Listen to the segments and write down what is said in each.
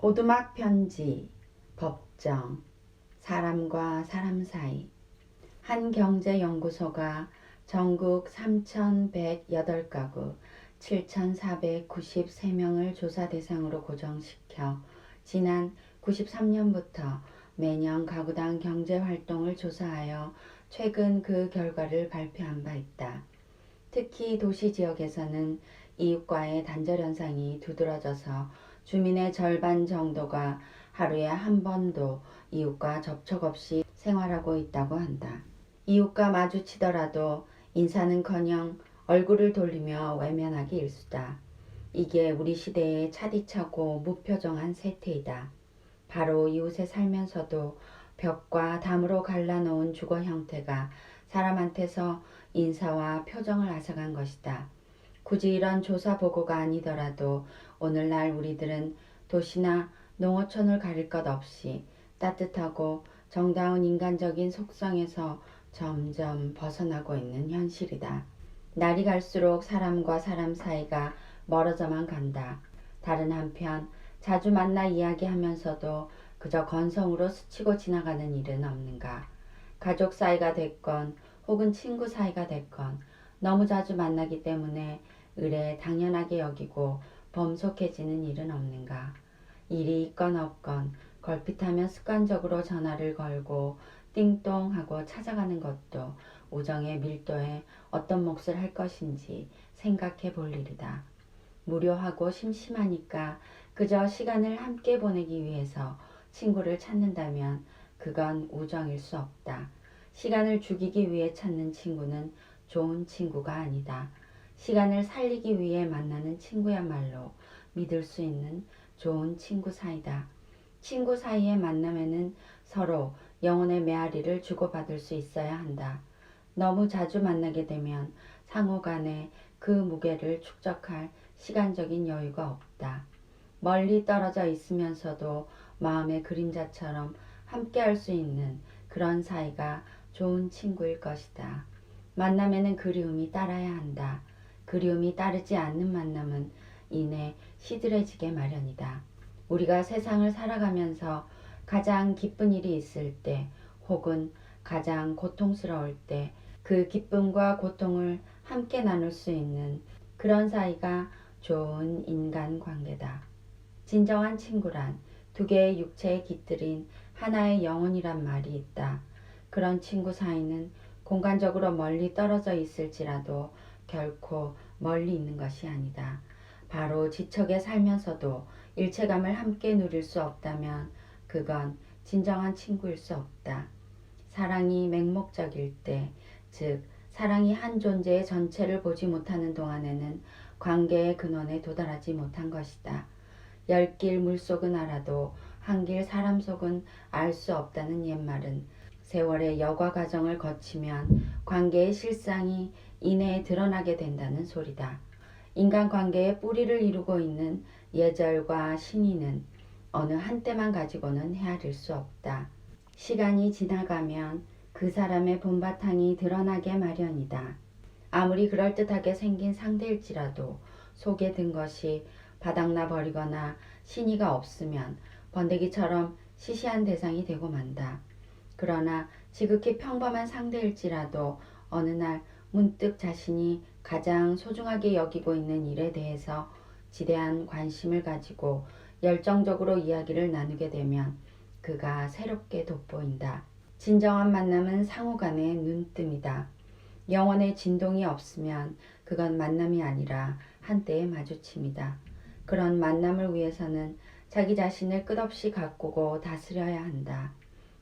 오두막 편지, 법정, 사람과 사람 사이. 한 경제연구소가 전국 3,108가구 7,493명을 조사 대상으로 고정시켜 지난 93년부터 매년 가구당 경제활동을 조사하여 최근 그 결과를 발표한 바 있다. 특히 도시지역에서는 이웃과의 단절 현상이 두드러져서 주민의 절반 정도가 하루에 한 번도 이웃과 접촉 없이 생활하고 있다고 한다. 이웃과 마주치더라도 인사는커녕 얼굴을 돌리며 외면하기 일쑤다. 이게 우리 시대의 차디차고 무표정한 세태이다. 바로 이웃에 살면서도 벽과 담으로 갈라놓은 주거 형태가 사람한테서 인사와 표정을 앗아간 것이다. 굳이 이런 조사 보고가 아니더라도 오늘날 우리들은 도시나 농어촌을 가릴 것 없이 따뜻하고 정다운 인간적인 속성에서 점점 벗어나고 있는 현실이다. 날이 갈수록 사람과 사람 사이가 멀어져만 간다. 다른 한편 자주 만나 이야기하면서도 그저 건성으로 스치고 지나가는 일은 없는가. 가족 사이가 됐건 혹은 친구 사이가 됐건 너무 자주 만나기 때문에 의례 당연하게 여기고 범속해지는 일은 없는가. 일이 있건 없건 걸핏하면 습관적으로 전화를 걸고 띵동 하고 찾아가는 것도 우정의 밀도에 어떤 몫을 할 것인지 생각해 볼 일이다. 무료하고 심심하니까 그저 시간을 함께 보내기 위해서 친구를 찾는다면 그건 우정일 수 없다. 시간을 죽이기 위해 찾는 친구는 좋은 친구가 아니다. 시간을 살리기 위해 만나는 친구야말로 믿을 수 있는 좋은 친구 사이다. 친구 사이의 만남에는 서로 영혼의 메아리를 주고받을 수 있어야 한다. 너무 자주 만나게 되면 상호 간에 그 무게를 축적할 시간적인 여유가 없다. 멀리 떨어져 있으면서도 마음의 그림자처럼 함께할 수 있는 그런 사이가 좋은 친구일 것이다. 만남에는 그리움이 따라야 한다. 그리움이 따르지 않는 만남은 이내 시들해지게 마련이다. 우리가 세상을 살아가면서 가장 기쁜 일이 있을 때 혹은 가장 고통스러울 때 그 기쁨과 고통을 함께 나눌 수 있는 그런 사이가 좋은 인간관계다. 진정한 친구란 두 개의 육체에 깃들인 하나의 영혼이란 말이 있다. 그런 친구 사이는 공간적으로 멀리 떨어져 있을지라도 결코 멀리 있는 것이 아니다. 바로 지척에 살면서도 일체감을 함께 누릴 수 없다면 그건 진정한 친구일 수 없다. 사랑이 맹목적일 때, 즉 사랑이 한 존재의 전체를 보지 못하는 동안에는 관계의 근원에 도달하지 못한 것이다. 열 길 물속은 알아도 한 길 사람 속은 알 수 없다는 옛말은 세월의 여과 과정을 거치면 관계의 실상이 이내에 드러나게 된다는 소리다. 인간관계의 뿌리를 이루고 있는 예절과 신의는 어느 한때만 가지고는 헤아릴 수 없다. 시간이 지나가면 그 사람의 본바탕이 드러나게 마련이다. 아무리 그럴듯하게 생긴 상대일지라도 속에 든 것이 바닥나 버리거나 신의가 없으면 번데기처럼 시시한 대상이 되고 만다. 그러나 지극히 평범한 상대일지라도 어느 날 문득 자신이 가장 소중하게 여기고 있는 일에 대해서 지대한 관심을 가지고 열정적으로 이야기를 나누게 되면 그가 새롭게 돋보인다. 진정한 만남은 상호간의 눈뜸이다. 영혼의 진동이 없으면 그건 만남이 아니라 한때의 마주침이다. 그런 만남을 위해서는 자기 자신을 끝없이 가꾸고 다스려야 한다.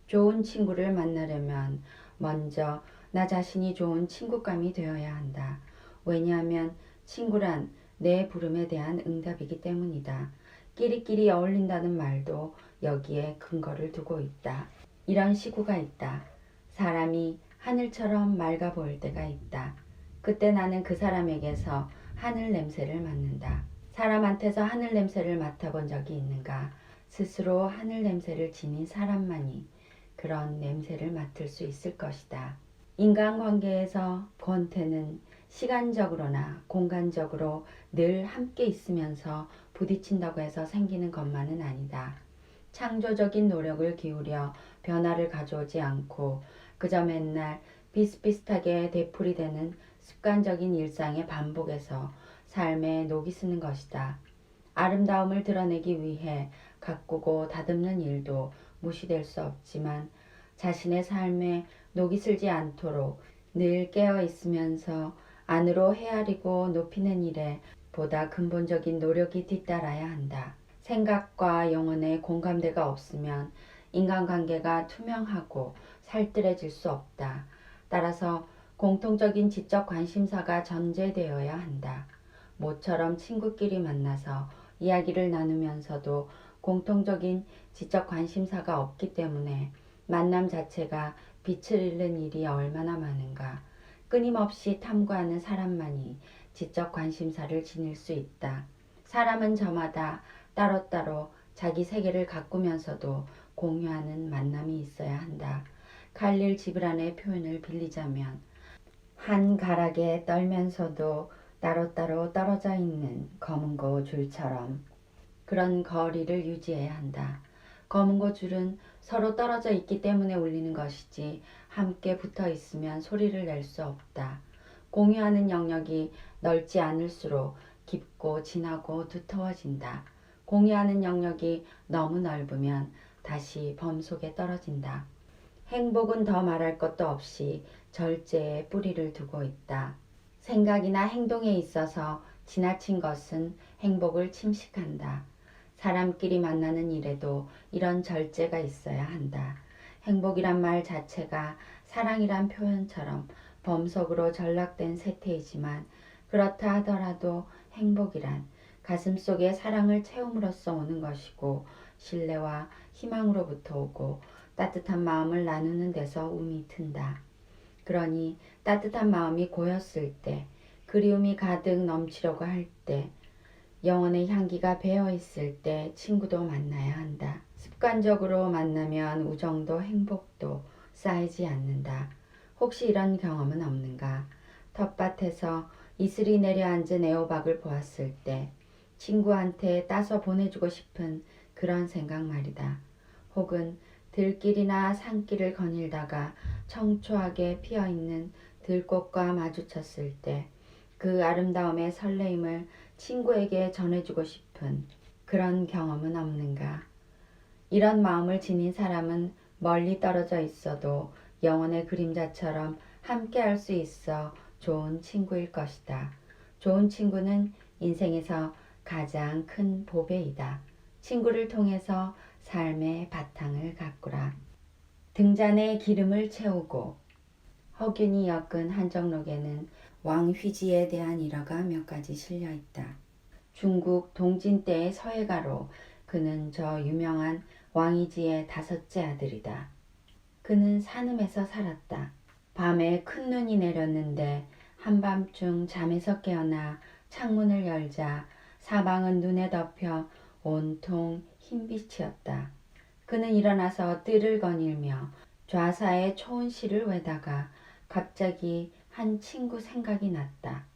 좋은 친구를 만나려면 먼저 나 자신이 좋은 친구감이 되어야 한다. 왜냐하면 친구란 내 부름에 대한 응답이기 때문이다. 끼리끼리 어울린다는 말도 여기에 근거를 두고 있다. 이런 시구가 있다. 사람이 하늘처럼 맑아 보일 때가 있다. 그때 나는 그 사람에게서 하늘 냄새를 맡는다. 사람한테서 하늘 냄새를 맡아본 적이 있는가? 스스로 하늘 냄새를 지닌 사람만이 그런 냄새를 맡을 수 있을 것이다. 인간관계에서 권태는 시간적으로나 공간적으로 늘 함께 있으면서 부딪힌다고 해서 생기는 것만은 아니다. 창조적인 노력을 기울여 변화를 가져오지 않고 그저 맨날 비슷비슷하게 되풀이되는 습관적인 일상의 반복에서 삶에 녹이 쓰는 것이다. 아름다움을 드러내기 위해 가꾸고 다듬는 일도 무시될 수 없지만 자신의 삶에 녹이 슬지 않도록 늘 깨어 있으면서 안으로 헤아리고 높이는 일에 보다 근본적인 노력이 뒤따라야 한다. 생각과 영혼의 공감대가 없으면 인간관계가 투명하고 살뜰해질 수 없다. 따라서 공통적인 지적 관심사가 전제되어야 한다. 모처럼 친구끼리 만나서 이야기를 나누면서도 공통적인 지적 관심사가 없기 때문에 만남 자체가 빛을 잃는 일이 얼마나 많은가. 끊임없이 탐구하는 사람만이 지적 관심사를 지닐 수 있다. 사람은 저마다 따로따로 자기 세계를 가꾸면서도 공유하는 만남이 있어야 한다. 칼릴 지브란의 표현을 빌리자면 한 가락에 떨면서도 따로따로 떨어져 있는 검은고 줄처럼 그런 거리를 유지해야 한다. 검은고 줄은 서로 떨어져 있기 때문에 울리는 것이지 함께 붙어 있으면 소리를 낼 수 없다. 공유하는 영역이 넓지 않을수록 깊고 진하고 두터워진다. 공유하는 영역이 너무 넓으면 다시 범속에 떨어진다. 행복은 더 말할 것도 없이 절제에 뿌리를 두고 있다. 생각이나 행동에 있어서 지나친 것은 행복을 침식한다. 사람끼리 만나는 일에도 이런 절제가 있어야 한다. 행복이란 말 자체가 사랑이란 표현처럼 범석으로 전락된 세태이지만 그렇다 하더라도 행복이란 가슴속에 사랑을 채움으로써 오는 것이고 신뢰와 희망으로부터 오고 따뜻한 마음을 나누는 데서 움이 튼다. 그러니 따뜻한 마음이 고였을 때, 그리움이 가득 넘치려고 할 때, 영혼의 향기가 배어 있을 때 친구도 만나야 한다. 습관적으로 만나면 우정도 행복도 쌓이지 않는다. 혹시 이런 경험은 없는가? 텃밭에서 이슬이 내려앉은 애호박을 보았을 때 친구한테 따서 보내주고 싶은 그런 생각 말이다. 혹은 들길이나 산길을 거닐다가 청초하게 피어있는 들꽃과 마주쳤을 때 그 아름다움의 설레임을 친구에게 전해주고 싶은 그런 경험은 없는가? 이런 마음을 지닌 사람은 멀리 떨어져 있어도 영혼의 그림자처럼 함께할 수 있어 좋은 친구일 것이다. 좋은 친구는 인생에서 가장 큰 보배이다. 친구를 통해서 삶의 바탕을 가꾸라. 등잔에 기름을 채우고 허균이 엮은 한정록에는 왕휘지에 대한 일화가 몇 가지 실려 있다. 중국 동진 때의 서예가로 그는 저 유명한 왕이지의 5째 아들이다. 그는 산음에서 살았다. 밤에 큰 눈이 내렸는데 한밤중 잠에서 깨어나 창문을 열자 사방은 눈에 덮여 온통 흰빛이었다. 그는 일어나서 뜰을 거닐며 좌사에 초은 실을 외다가 갑자기 한 친구 생각이 났다.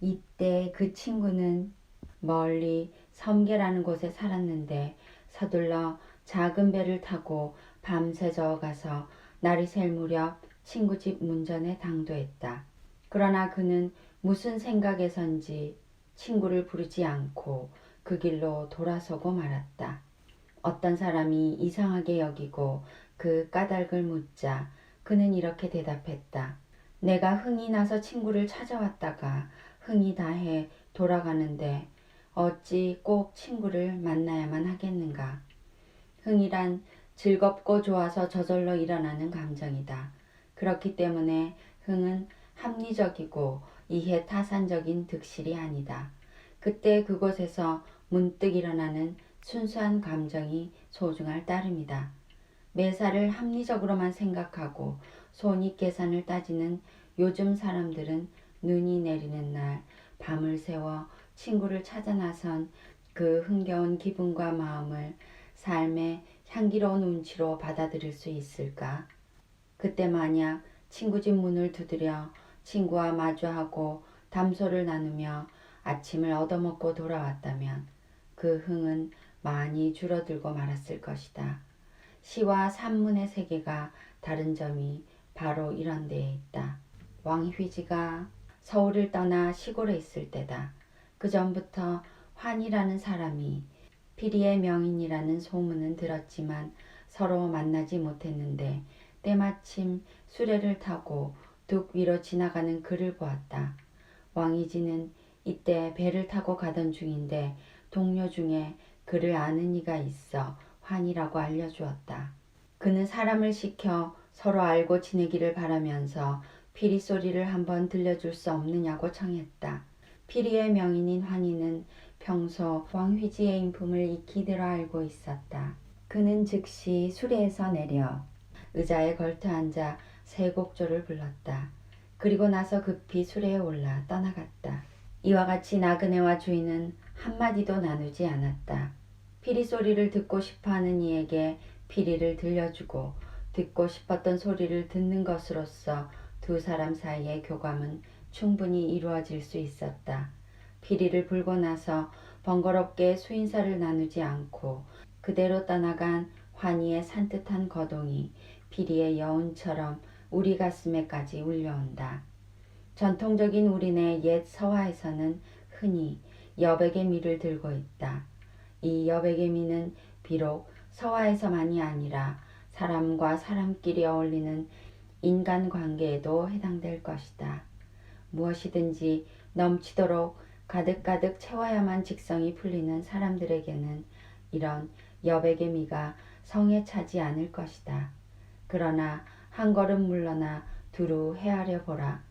이때 그 친구는 멀리 섬계라는 곳에 살았는데 서둘러 작은 배를 타고 밤새 저어가서 날이 샐 무렵 친구 집 문전에 당도했다. 그러나 그는 무슨 생각에선지 친구를 부르지 않고 그 길로 돌아서고 말았다. 어떤 사람이 이상하게 여기고 그 까닭을 묻자 그는 이렇게 대답했다. 내가 흥이 나서 친구를 찾아왔다가 흥이 다해 돌아가는데 어찌 꼭 친구를 만나야만 하겠는가. 흥이란 즐겁고 좋아서 저절로 일어나는 감정이다. 그렇기 때문에 흥은 합리적이고 이해 타산적인 득실이 아니다. 그때 그곳에서 문득 일어나는 순수한 감정이 소중할 따름이다. 매사를 합리적으로만 생각하고 손익계산을 따지는 요즘 사람들은 눈이 내리는 날 밤을 새워 친구를 찾아 나선 그 흥겨운 기분과 마음을 삶의 향기로운 운치로 받아들일 수 있을까? 그때 만약 친구 집 문을 두드려 친구와 마주하고 담소를 나누며 아침을 얻어먹고 돌아왔다면 그 그 흥은 많이 줄어들고 말았을 것이다. 시와 산문의 세계가 다른 점이 바로 이런 데에 있다. 왕휘지가 서울을 떠나 시골에 있을 때다. 그 전부터 환이라는 사람이 피리의 명인이라는 소문은 들었지만 서로 만나지 못했는데 때마침 수레를 타고 둑 위로 지나가는 그를 보았다. 왕이지는 이때 배를 타고 가던 중인데 동료 중에 그를 아는 이가 있어 환이라고 알려주었다. 그는 사람을 시켜 서로 알고 지내기를 바라면서 피리 소리를 한번 들려줄 수 없느냐고 청했다. 피리의 명인인 환희는 평소 왕휘지의 인품을 익히 들어 알고 있었다. 그는 즉시 수레에서 내려 의자에 걸터 앉아 세 곡조를 불렀다. 그리고 나서 급히 수레에 올라 떠나갔다. 이와 같이 나그네와 주인은 한마디도 나누지 않았다. 피리 소리를 듣고 싶어하는 이에게 피리를 들려주고 듣고 싶었던 소리를 듣는 것으로서 두 사람 사이의 교감은 충분히 이루어질 수 있었다. 피리를 불고 나서 번거롭게 수인사를 나누지 않고 그대로 떠나간 환희의 산뜻한 거동이 피리의 여운처럼 우리 가슴에까지 울려온다. 전통적인 우리네 옛 서화에서는 흔히 여백의 미를 들고 있다. 이 여백의 미는 비록 서화에서만이 아니라 사람과 사람끼리 어울리는 인간관계에도 해당될 것이다. 무엇이든지 넘치도록 가득가득 채워야만 직성이 풀리는 사람들에게는 이런 여백의 미가 성에 차지 않을 것이다. 그러나 한 걸음 물러나 두루 헤아려 보라.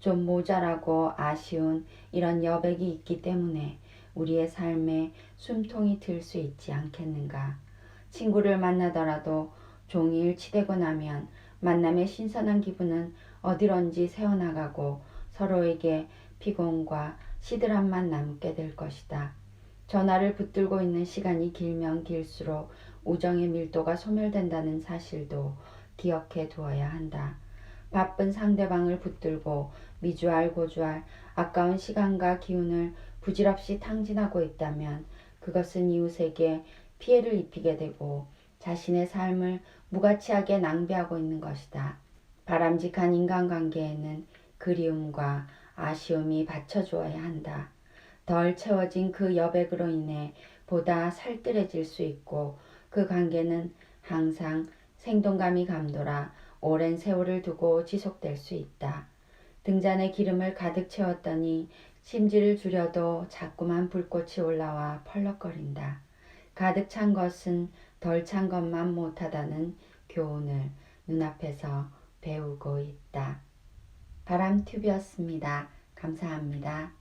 좀 모자라고 아쉬운 이런 여백이 있기 때문에 우리의 삶에 숨통이 들 수 있지 않겠는가. 친구를 만나더라도 종일 치대고 나면 만남의 신선한 기분은 어디론지 새어나가고 서로에게 피곤과 시들함만 남게 될 것이다. 전화를 붙들고 있는 시간이 길면 길수록 우정의 밀도가 소멸된다는 사실도 기억해 두어야 한다. 바쁜 상대방을 붙들고 미주알 고주알 아까운 시간과 기운을 부질없이 탕진하고 있다면 그것은 이웃에게 피해를 입히게 되고 자신의 삶을 무가치하게 낭비하고 있는 것이다. 바람직한 인간관계에는 그리움과 아쉬움이 받쳐주어야 한다. 덜 채워진 그 여백으로 인해 보다 살뜰해질 수 있고 그 관계는 항상 생동감이 감돌아 오랜 세월을 두고 지속될 수 있다. 등잔에 기름을 가득 채웠더니 심지를 줄여도 자꾸만 불꽃이 올라와 펄럭거린다. 가득 찬 것은 덜 찬 것만 못하다는 교훈을 눈앞에서 배우고 있다. 바람튜브였습니다. 감사합니다.